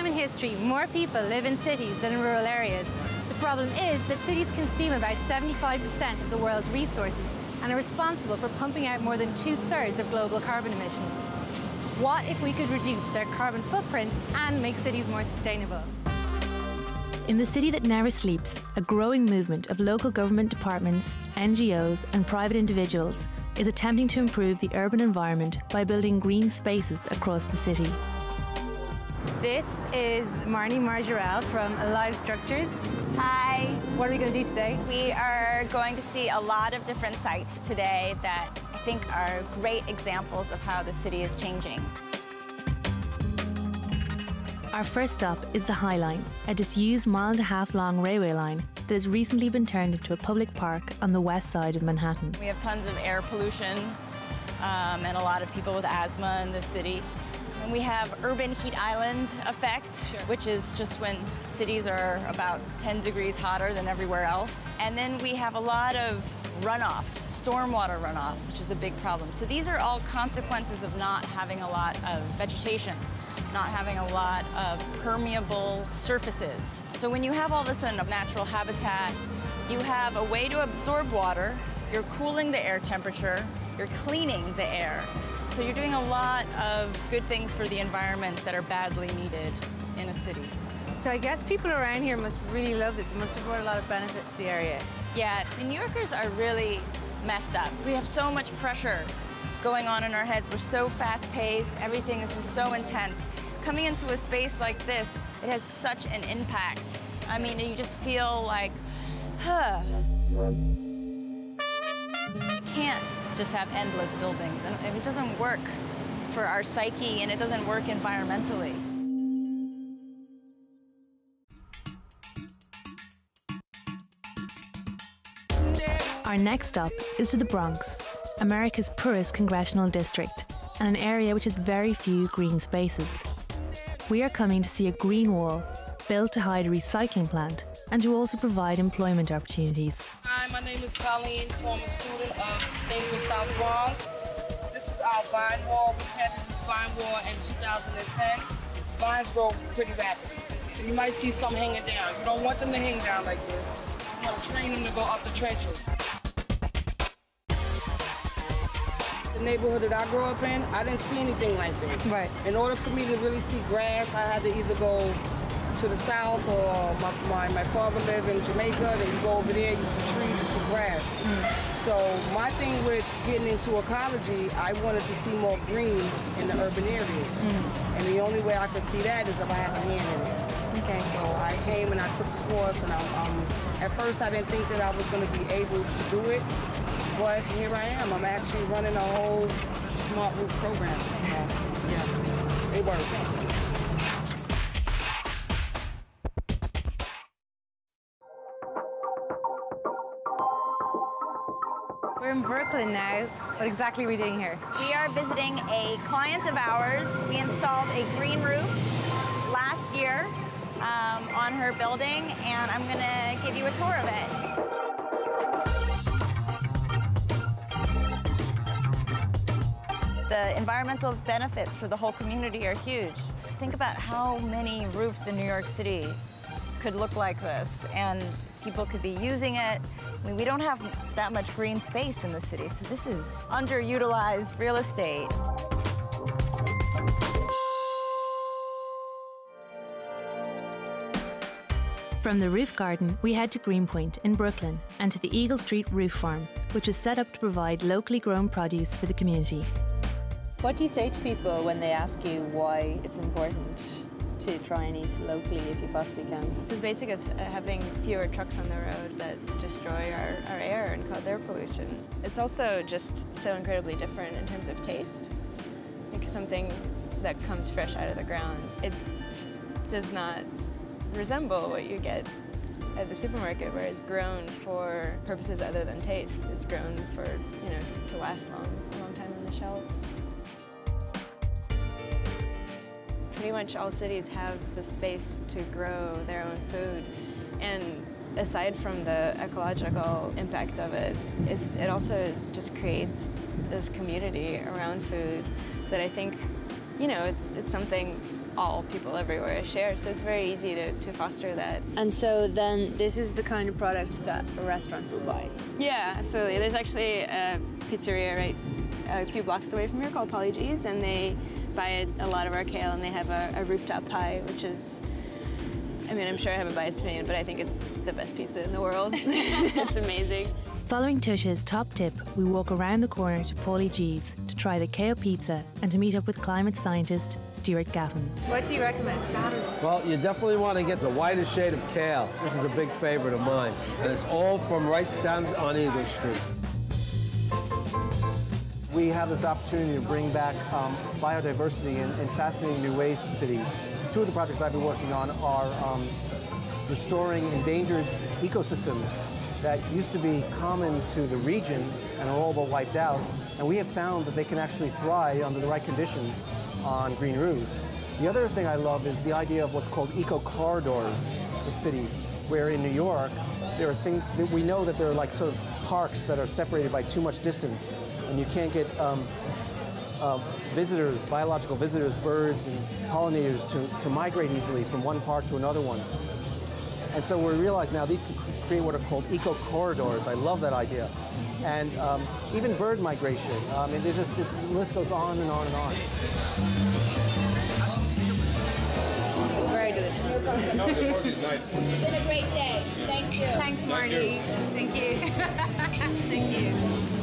time in history, more people live in cities than in rural areas. The problem is that cities consume about 75% of the world's resources and are responsible for pumping out more than 2/3 of global carbon emissions. What if we could reduce their carbon footprint and make cities more sustainable? In the city that never sleeps, a growing movement of local government departments, NGOs and private individuals is attempting to improve the urban environment by building green spaces across the city. This is Marnie Marjorel from Alive Structures. Hi. What are we going to do today? We are going to see a lot of different sites today that I think are great examples of how the city is changing. Our first stop is the Highline, a disused mile-and-a-half-long railway line that has recently been turned into a public park on the west side of Manhattan. We have tons of air pollution and a lot of people with asthma in this city. And we have urban heat island effect, which is just when cities are about 10 degrees hotter than everywhere else. And then we have a lot of runoff, stormwater runoff, which is a big problem. So these are all consequences of not having a lot of vegetation, not having a lot of permeable surfaces. So when you have all this in a natural habitat, you have a way to absorb water, you're cooling the air temperature, you're cleaning the air. So you're doing a lot of good things for the environment that are badly needed in a city. So I guess people around here must really love this. It must have brought a lot of benefit to the area. Yeah, the New Yorkers are really messed up. We have so much pressure going on in our heads. We're so fast-paced. Everything is just so intense. Coming into a space like this, it has such an impact. I mean, you just feel like, can't just have endless buildings. And it doesn't work for our psyche, and it doesn't work environmentally. Our next stop is to the Bronx, America's poorest congressional district, and an area which has very few green spaces. We are coming to see a green wall built to hide a recycling plant and to also provide employment opportunities. Hi, my name is Colleen, former student of Sustainable South Bronx. This is our vine wall. We planted this vine wall in 2010. Vines grow pretty rapidly, so you might see some hanging down. You don't want them to hang down like this. You want to train them to go up the trenches. The neighborhood that I grew up in, I didn't see anything like this. Right. In order for me to really see grass, I had to either go to the south, or my father lived in Jamaica, then you go over there, you see trees, you see grass. So my thing with getting into ecology, I wanted to see more green in the urban areas. And the only way I could see that is if I had a hand in it. Okay. So I came and I took the course, and at first I didn't think that I was going to be able to do it, but here I am. I'm actually running a whole smart roof program. So yeah, it worked. We're in Brooklyn now. What exactly are we doing here? We are visiting a client of ours. We installed a green roof last year on her building, and I'm gonna give you a tour of it. The environmental benefits for the whole community are huge. Think about how many roofs in New York City could look like this, and people could be using it. I mean, we don't have that much green space in the city, so this is underutilized real estate. From the roof garden, we head to Greenpoint in Brooklyn and to the Eagle Street Roof Farm, which is set up to provide locally grown produce for the community. What do you say to people when they ask you why it's important to try and eat locally if you possibly can? It's as basic as having fewer trucks on the road that destroy our air and cause air pollution. It's also just so incredibly different in terms of taste. Like something that comes fresh out of the ground, it does not resemble what you get at the supermarket, where it's grown for purposes other than taste. It's grown for, to last a long time on the shelf. Pretty much all cities have the space to grow their own food, and aside from the ecological impact of it, it also just creates this community around food that I think, it's something all people everywhere share. So it's very easy to foster that. And so then this is the kind of product that a restaurant will buy? Yeah, absolutely. There's actually a pizzeria right a few blocks away from here called Polly G's, and they buy a lot of our kale, and they have a rooftop pie, which is, I mean, I'm sure I have a biased opinion, but I think it's the best pizza in the world. It's amazing. Following Tusha's top tip, we walk around the corner to Paulie G's to try the kale pizza and to meet up with climate scientist Stuart Gaffin. What do you recommend? Well, you definitely want to get the whitest shade of kale. This is a big favorite of mine. And it's all from right down on Eagle Street. We have this opportunity to bring back biodiversity in fascinating new ways to cities. Two of the projects I've been working on are restoring endangered ecosystems that used to be common to the region and are all but wiped out. And we have found that they can actually thrive under the right conditions on green roofs. The other thing I love is the idea of what's called eco-corridors in cities, where in New York, there are things that we know that there are like sort of parks that are separated by too much distance, and you can't get visitors, biological visitors, birds and pollinators to migrate easily from one park to another one. And so we realize now these could create what are called eco-corridors. I love that idea. And even bird migration. And there's just, the list goes on and on and on. It's very delicious. It's been a great day. Thank you. Thanks, Marty. Thank you. Thank you.